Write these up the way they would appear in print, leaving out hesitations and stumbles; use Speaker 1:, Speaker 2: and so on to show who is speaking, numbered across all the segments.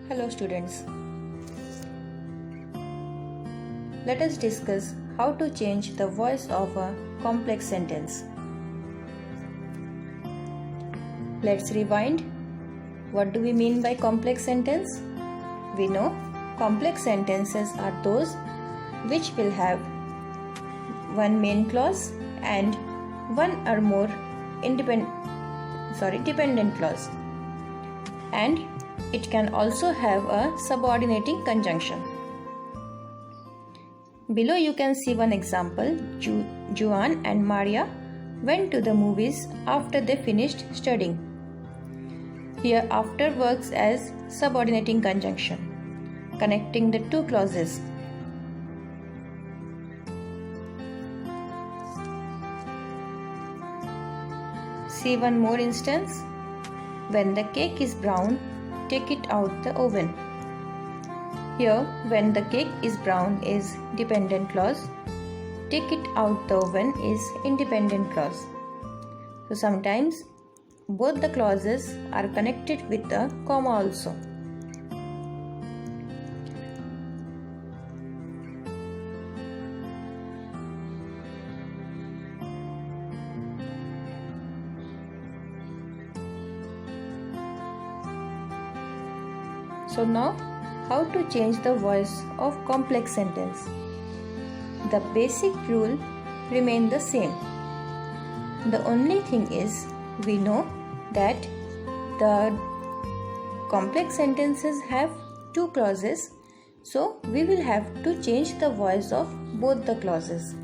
Speaker 1: Hello students. Let us discuss how to change the voice of a complex sentence. Let's rewind. What do we mean by complex sentence? We know complex sentences are those which will have one main clause and one or more dependent clause, and it can also have a subordinating conjunction. Below you can see one example. Juan and Maria went to the movies after they finished studying. Here after works as subordinating conjunction, connecting the two clauses. See one more instance. When the cake is brown, take it out the oven. Here, when the cake is brown is dependent clause, take it out the oven is independent clause. So sometimes both the clauses are connected with a comma also. So now, how to change the voice of complex sentence? The basic rule remain the same. The only thing is, we know that the complex sentences have two clauses, so we will have to change the voice of both the clauses.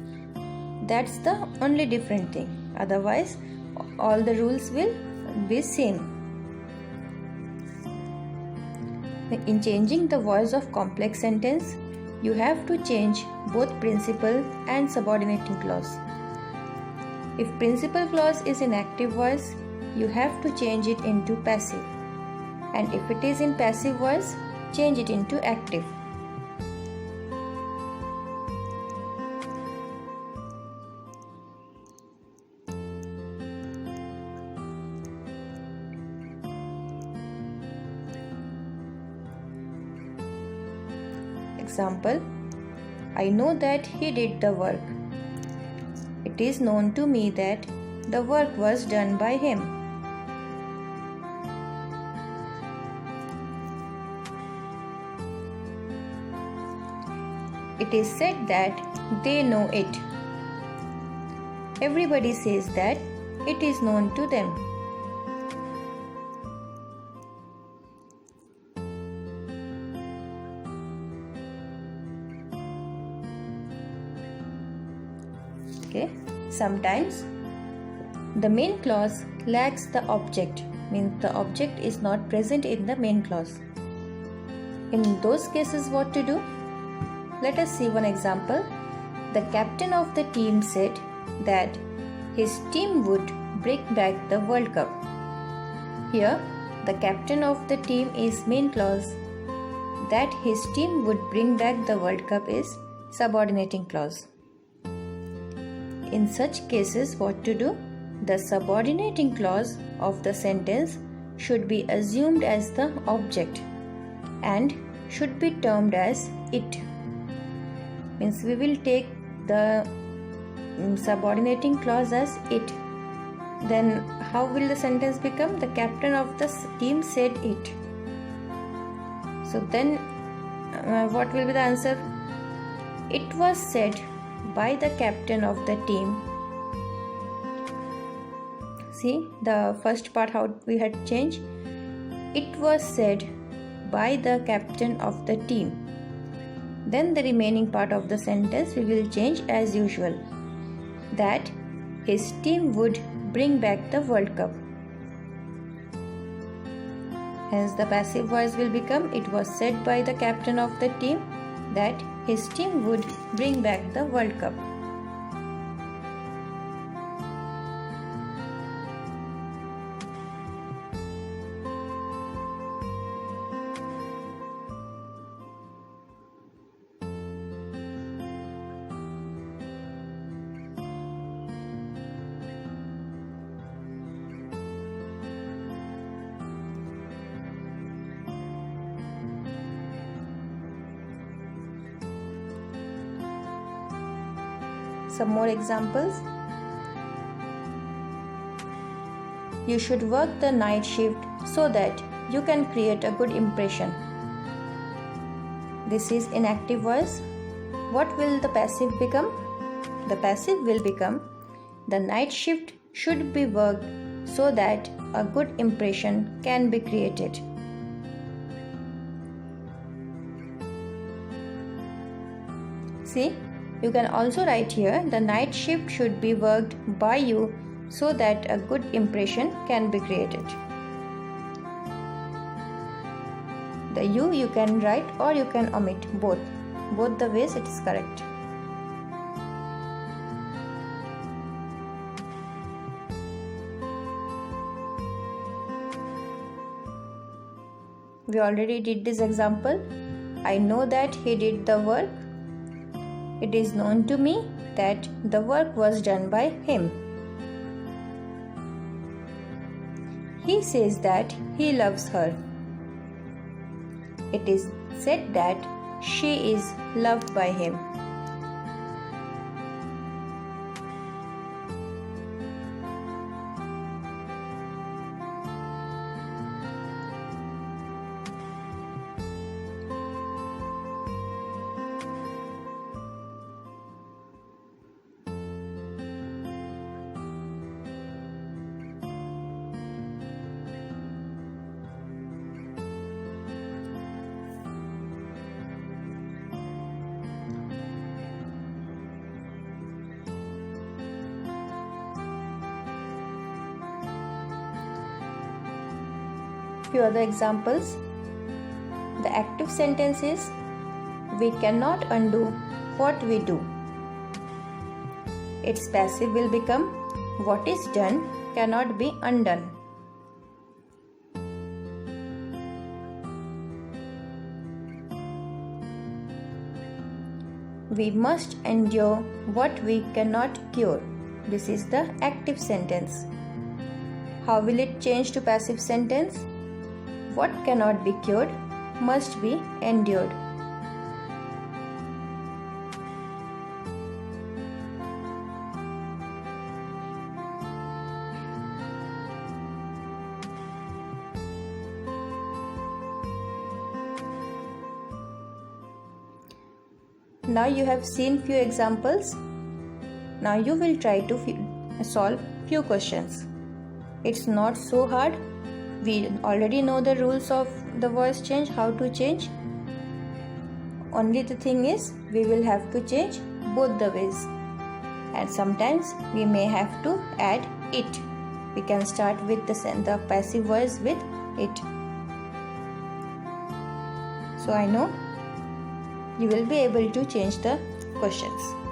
Speaker 1: That's the only different thing. Otherwise, all the rules will be same. In changing the voice of complex sentence, you have to change both principal and subordinating clause. If principal clause is in active voice, you have to change it into passive. And if it is in passive voice, change it into active. Example, I know that he did the work. It is known to me that the work was done by him. It is said that they know it. Everybody says that it is known to them. Okay. Sometimes the main clause lacks the object, means the object is not present in the main clause. In those cases, what to do? Let us see one example. The captain of the team said that his team would bring back the World Cup. Here, the captain of the team is main clause. That his team would bring back the World Cup is subordinating clause. In such cases, what to do? The subordinating clause of the sentence should be assumed as the object and should be termed as it. Means we will take the subordinating clause as it. Then how will the sentence become? The captain of the team said it. So then what will be the answer? It was said by the captain of the team. See the first part how we had changed. It was said by the captain of the team. Then the remaining part of the sentence we will change as usual. That his team would bring back the World Cup. Hence the passive voice will become it was said by the captain of the team that his team would bring back the World Cup. some more examples. You should work the night shift so that you can create a good impression. This is inactive voice. What will the passive become? The passive will become, the night shift should be worked so that a good impression can be created. See, you can also write here, the night shift should be worked by you so that a good impression can be created. The you can write or you can omit, both the ways it is correct. We already did this example. I know that he did the work. It is known to me that the work was done by him. He says that he loves her. It is said that she is loved by him. Few other examples. The active sentence is, we cannot undo what we do. Its passive will become, what is done cannot be undone. We must endure what we cannot cure. This is the active sentence. How will it change to passive sentence? What cannot be cured must be endured. Now you have seen few examples. Now you will try to solve few questions. It's not so hard. We already know the rules of the voice change, how to change. Only the thing is, we will have to change both the ways. And sometimes we may have to add it. We can start with the passive voice with it. So I know you will be able to change the questions.